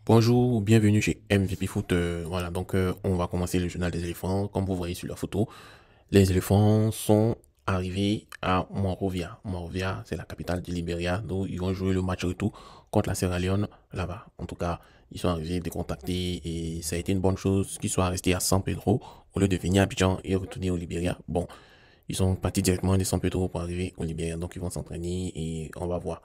Bonjour, bienvenue chez MVP Foot. Voilà, donc on va commencer le journal des éléphants. Comme vous voyez sur la photo, les éléphants sont arrivés à Monrovia. Monrovia, c'est la capitale du Libéria, donc ils vont jouer le match retour contre la Sierra Leone là-bas. En tout cas, ils sont arrivés décontactés et ça a été une bonne chose qu'ils soient restés à San Pedro au lieu de venir à Abidjan et retourner au Libéria. Bon, ils sont partis directement de San Pedro pour arriver au Libéria, donc ils vont s'entraîner et on va voir.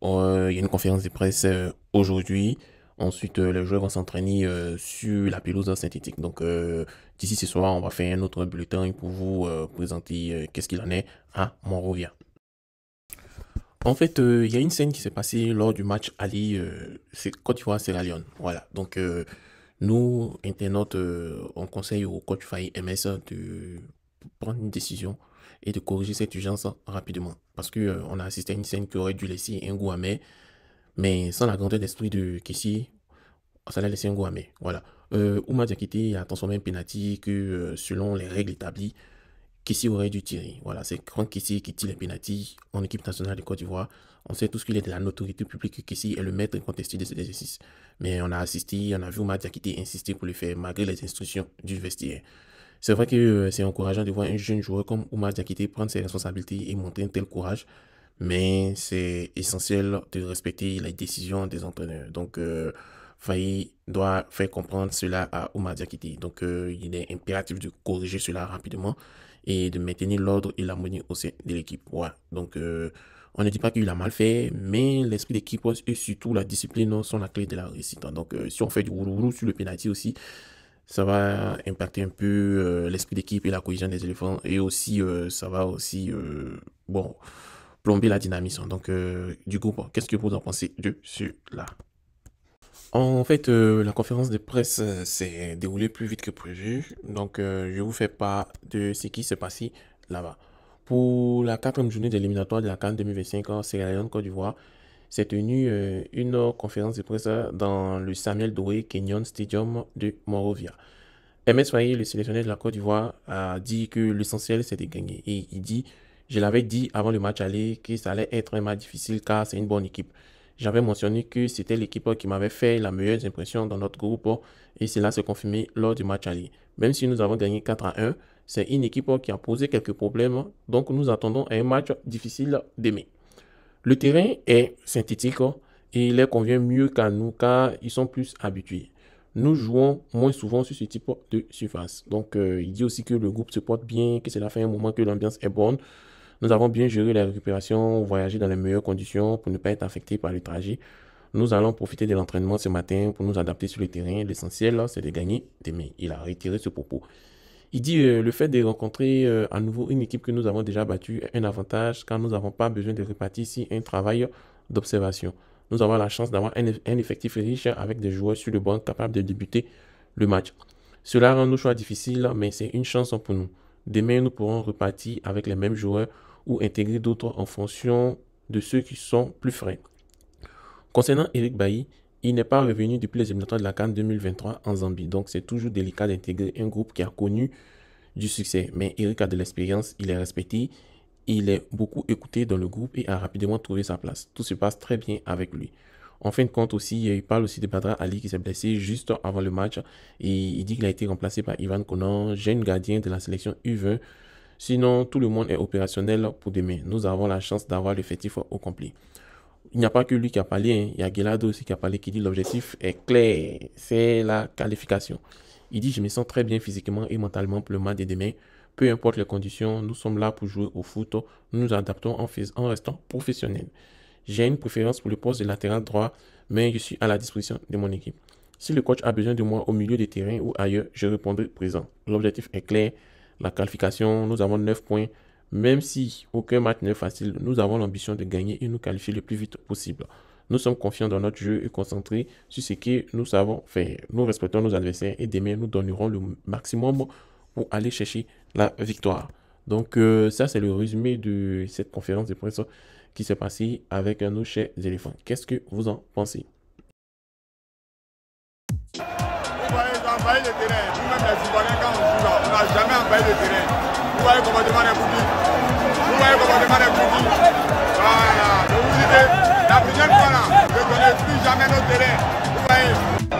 Il y a une conférence de presse aujourd'hui. Ensuite, les joueurs vont s'entraîner sur la pelouse synthétique. Donc, d'ici ce soir, on va faire un autre bulletin pour vous présenter qu'est-ce qu'il en est à Monrovia. En fait, il y a une scène qui s'est passée lors du match aller c'est Côte d'Ivoire-Sierra Leone. Voilà. Donc, nous, internautes, on conseille au coach Faye MS de prendre une décision et de corriger cette urgence rapidement. Parce que on a assisté à une scène qui aurait dû laisser un goût amer, mais sans la grandeur d'esprit de Kessie, ça l'a laissé un goût amer. Voilà. Oumar Diakité a transformé un penalty que, selon les règles établies, Kessie aurait dû tirer. Voilà, c'est Franck Kessie qui tire les penalty en équipe nationale de Côte d'Ivoire. On sait tous qu'il est de la notoriété publique que Kessie est le maître incontesté de cet exercice. Mais on a vu Oumar Diakité insister pour le faire malgré les instructions du vestiaire. C'est vrai que c'est encourageant de voir un jeune joueur comme Oumar Diakité prendre ses responsabilités et montrer un tel courage. Mais c'est essentiel de respecter les décisions des entraîneurs. Donc, Faye doit faire comprendre cela à Oumar Diakité. Donc, il est impératif de corriger cela rapidement et de maintenir l'ordre et l'harmonie au sein de l'équipe. Ouais. Donc, on ne dit pas qu'il a mal fait, mais l'esprit d'équipe et surtout la discipline sont la clé de la réussite. Donc, si on fait du roulou sur le penalty aussi, ça va impacter un peu l'esprit d'équipe et la cohésion des éléphants. Et aussi, ça va aussi, plomber la dynamisme. Donc, du coup, qu'est-ce que vous en pensez de cela? En fait, la conférence de presse s'est déroulée plus vite que prévu. Donc, je vous fais part de ce qui s'est passé là-bas. Pour la 4e journée d'éliminatoire de la CAN 2025 en Sierra Leone, Côte d'Ivoire, s'est tenue une conférence de presse dans le Samuel Doe Kenyon Stadium de Monrovia. MS Faye, le sélectionneur de la Côte d'Ivoire, a dit que l'essentiel c'était de gagner. Et il dit, je l'avais dit avant le match aller que ça allait être un match difficile car c'est une bonne équipe. J'avais mentionné que c'était l'équipe qui m'avait fait la meilleure impression dans notre groupe et cela s'est confirmé lors du match aller. Même si nous avons gagné 4-1, c'est une équipe qui a posé quelques problèmes, donc nous attendons un match difficile demain. Le terrain est synthétique et il leur convient mieux qu'à nous car ils sont plus habitués. Nous jouons moins souvent sur ce type de surface. Donc, il dit aussi que le groupe se porte bien, que cela fait un moment que l'ambiance est bonne. Nous avons bien géré la récupération, voyagé dans les meilleures conditions pour ne pas être affecté par le trajet. Nous allons profiter de l'entraînement ce matin pour nous adapter sur le terrain. L'essentiel, c'est de gagner demain. Il a retiré ce propos. Il dit le fait de rencontrer à nouveau une équipe que nous avons déjà battue est un avantage car nous n'avons pas besoin de répartir ici un travail d'observation. Nous avons la chance d'avoir un effectif riche avec des joueurs sur le banc capables de débuter le match. Cela rend nos choix difficiles, mais c'est une chance pour nous. Demain, nous pourrons repartir avec les mêmes joueurs ou intégrer d'autres en fonction de ceux qui sont plus frais. Concernant Eric Bailly, il n'est pas revenu depuis les éliminatoires de la CAN 2023 en Zambie. Donc, c'est toujours délicat d'intégrer un groupe qui a connu du succès. Mais Eric a de l'expérience, il est respecté, il est beaucoup écouté dans le groupe et a rapidement trouvé sa place. Tout se passe très bien avec lui. En fin de compte aussi, il parle aussi de Badra Ali qui s'est blessé juste avant le match et il dit qu'il a été remplacé par Ivan Konan, jeune gardien de la sélection U20. Sinon, tout le monde est opérationnel pour demain. Nous avons la chance d'avoir l'effectif au complet. Il n'y a pas que lui qui a parlé, hein. Il y a Gelado aussi qui a parlé, qui dit l'objectif est clair, c'est la qualification. Il dit je me sens très bien physiquement et mentalement pour le match de demain. Peu importe les conditions, nous sommes là pour jouer au foot. Nous nous adaptons en restant professionnels. J'ai une préférence pour le poste de latéral droit, mais je suis à la disposition de mon équipe. Si le coach a besoin de moi au milieu des terrains ou ailleurs, je répondrai présent. L'objectif est clair, la qualification, nous avons 9 points. Même si aucun match n'est facile, nous avons l'ambition de gagner et nous qualifier le plus vite possible. Nous sommes confiants dans notre jeu et concentrés sur ce que nous savons faire. Nous respectons nos adversaires et demain nous donnerons le maximum pour aller chercher la victoire. Donc ça c'est le résumé de cette conférence de presse qui s'est passée avec nos chers éléphants. Qu'est-ce que vous en pensez? Envahir le terrain, nous-mêmes les Ivoiriens quand on joue là, on n'a jamais envahi le terrain. Vous voyez comment demande un bouquet. Vous voyez comment demande un bouquet. Voilà, donc vous dites, la première fois là, je ne connais plus jamais nos terrains. Vous voyez.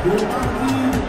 Ethiopie,